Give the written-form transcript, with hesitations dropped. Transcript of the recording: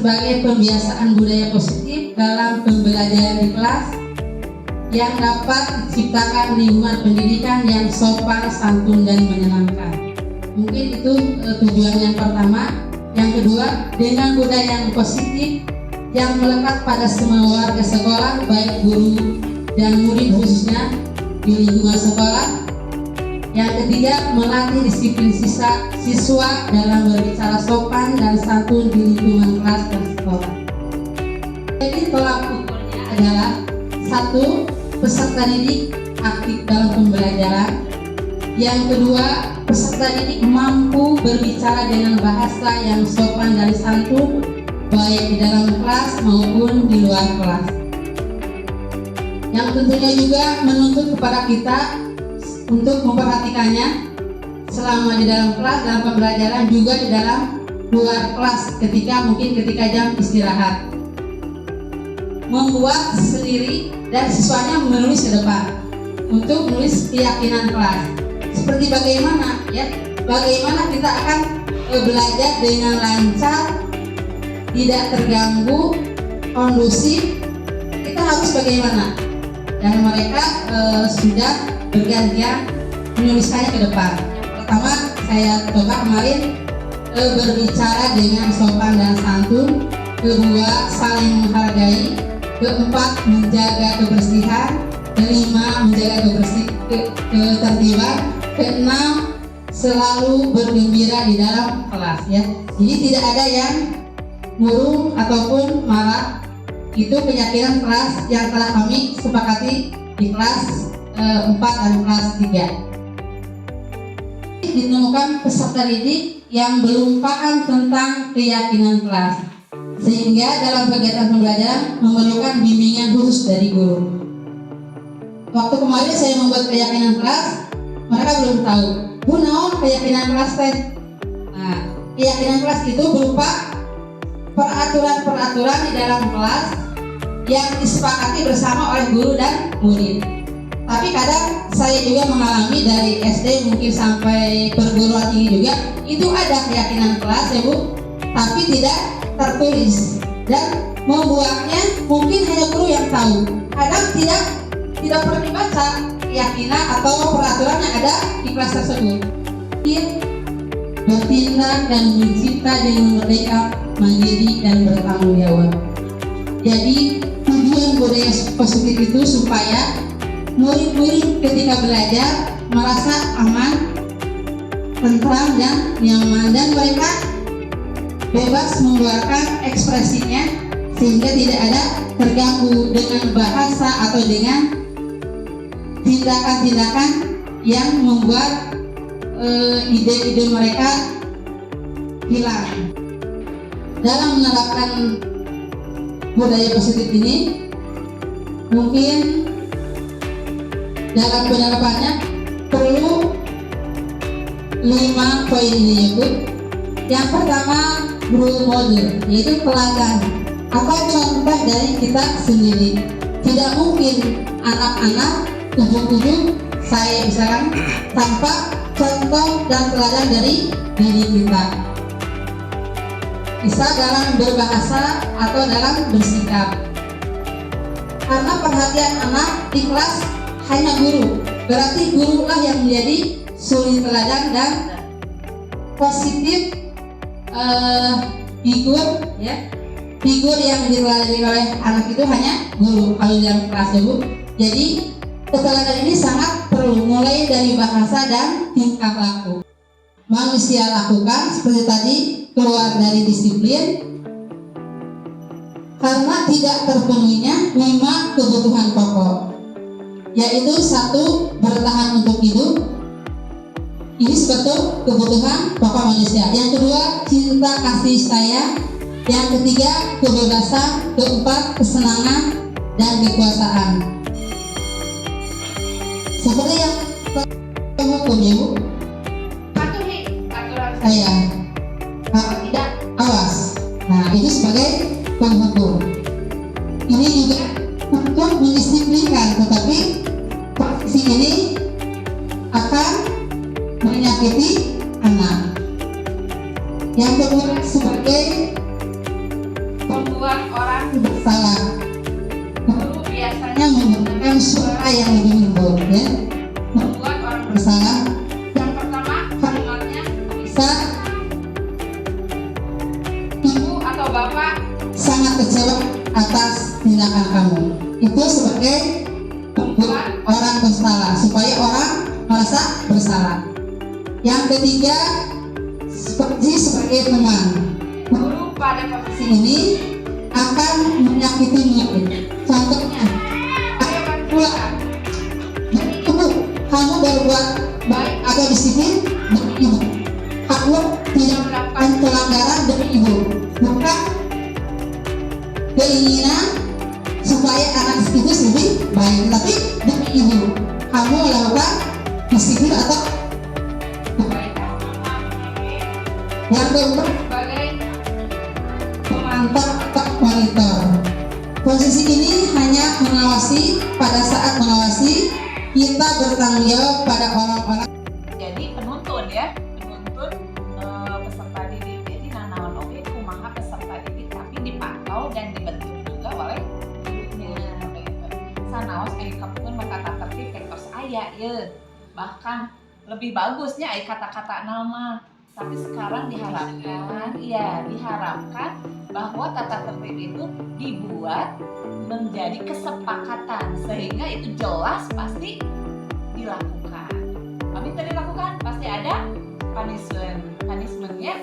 Sebagai pembiasaan budaya positif dalam pembelajaran di kelas yang dapat menciptakan lingkungan pendidikan yang sopan, santun, dan menyenangkan. Mungkin itu tujuan yang pertama. Yang kedua, dengan budaya yang positif yang melekat pada semua warga sekolah, baik guru dan murid khususnya di lingkungan sekolah. Yang ketiga, melatih disiplin siswa dalam berbicara sopan dan santun di lingkungan kelas dan sekolah. Jadi tolak ukurnya adalah 1. Peserta didik aktif dalam pembelajaran. Yang kedua, peserta didik mampu berbicara dengan bahasa yang sopan dan santun baik di dalam kelas maupun di luar kelas. Yang tentunya juga menuntut kepada kita untuk memperhatikannya selama di dalam kelas, dalam pembelajaran, juga di dalam luar kelas ketika jam istirahat. Membuat sendiri dan siswanya menulis ke depan untuk menulis keyakinan kelas. Seperti bagaimana kita akan belajar dengan lancar, tidak terganggu, kondusif. Kita harus bagaimana? Dan mereka sudah bergantian menuliskannya ke depan. Pertama, saya coba kemarin berbicara dengan sopan dan santun. Kedua, saling menghargai. Keempat, menjaga kebersihan. Kelima, menjaga ketertiban. Keenam, selalu bergembira di dalam kelas, ya. Jadi tidak ada yang murung ataupun marah. Itu keyakinan kelas yang telah kami sepakati di kelas 4 dan kelas 3. Ditemukan peserta didik yang belum paham tentang keyakinan kelas, sehingga dalam kegiatan pembelajaran memerlukan bimbingan khusus dari guru. Waktu kemarin saya membuat keyakinan kelas, mereka belum tahu. Bu, naon keyakinan kelas teh? Nah, keyakinan kelas itu berupa peraturan-peraturan di dalam kelas yang disepakati bersama oleh guru dan murid. Tapi kadang saya juga mengalami dari SD mungkin sampai perguruan tinggi juga, itu ada keyakinan kelas, ya Bu, tapi tidak tertulis, dan membuatnya mungkin hanya guru yang tahu. Kadang tidak pernah dibaca keyakinan atau peraturan yang ada di kelas tersebut. Bertindak dan mencipta dengan merdeka, mandiri, dan bertanggung jawab. Jadi tujuan budaya positif itu supaya murid-murid ketika belajar merasa aman, tentram, dan nyaman, dan mereka bebas mengeluarkan ekspresinya sehingga tidak ada terganggu dengan bahasa atau dengan tindakan-tindakan yang membuat ide-ide mereka hilang. Dalam menerapkan budaya positif ini, mungkin dalam penerapannya perlu 5 poin ini, ya Bu. Yang pertama, role model, yaitu teladan atau contoh dari kita sendiri. tidak mungkin anak-anak ujung-ujung saya misalkan tanpa contoh dan teladan dari diri kita, bisa dalam berbahasa atau dalam bersikap. Karena perhatian anak di kelas hanya guru, berarti gurulah yang menjadi suri teladan dan positif figur ya. Figur yang diteladani oleh anak itu hanya guru kalau di dalam kelas ya Bu. Jadi keteladanan ini sangat perlu, mulai dari bahasa dan tingkah laku. Manusia lakukan seperti tadi, keluar dari disiplin karena tidak terpenuhinya 5 kebutuhan pokok, yaitu 1. Bertahan untuk hidup. Ini suatu kebutuhan pokok manusia. Yang kedua, cinta kasih sayang. Yang ketiga, kebebasan. Keempat, kesenangan dan kekuasaan. Seperti yang hukum ya Bu, Patuhi aturan saya tidak awas. Nah itu sebagai penghukum. Ini juga untuk mendisiplinkan, tetapi posisi ini akan menyakiti anak. Yang kedua, sebagai membuat orang bersalah. guru biasanya Hanya menggunakan suara yang lebih lembut ya. membuat orang Bersalah yang pertama kalimatnya bisa ibu atau bapak sangat kecewa atas tindakan kamu. Itu sebagai membuat orang bersalah, supaya orang merasa bersalah. Yang ketiga, sebagai teman. guru pada posisi Ini akan menyakitimu. Contohnya, ayo pula ibu, kamu berbuat baik atau disiplin demi ibu. Kamu tidak melakukan pelanggaran demi ibu, bukan keinginan supaya anak itu lebih baik, tapi demi ibu. Kamu melakukan disiplin atau yang keempat, sebagai memantau atau monitor. Posisi ini hanya mengawasi. Pada saat mengawasi, kita bertanggung jawab pada orang-orang. Jadi penuntun ya, penuntun peserta didik. Jadi nanaon oge kumaha peserta didik tapi dipantau dan dibentuk juga oleh gurunya. Sanaos aya kapunten kata tertib kentos aya ye. Bahkan lebih bagusnya aya kata-kata nama. Tapi sekarang diharapkan bahwa tata tertib itu dibuat menjadi kesepakatan sehingga itu jelas pasti dilakukan. Tapi tidak dilakukan pasti ada punishment. Punishmentnya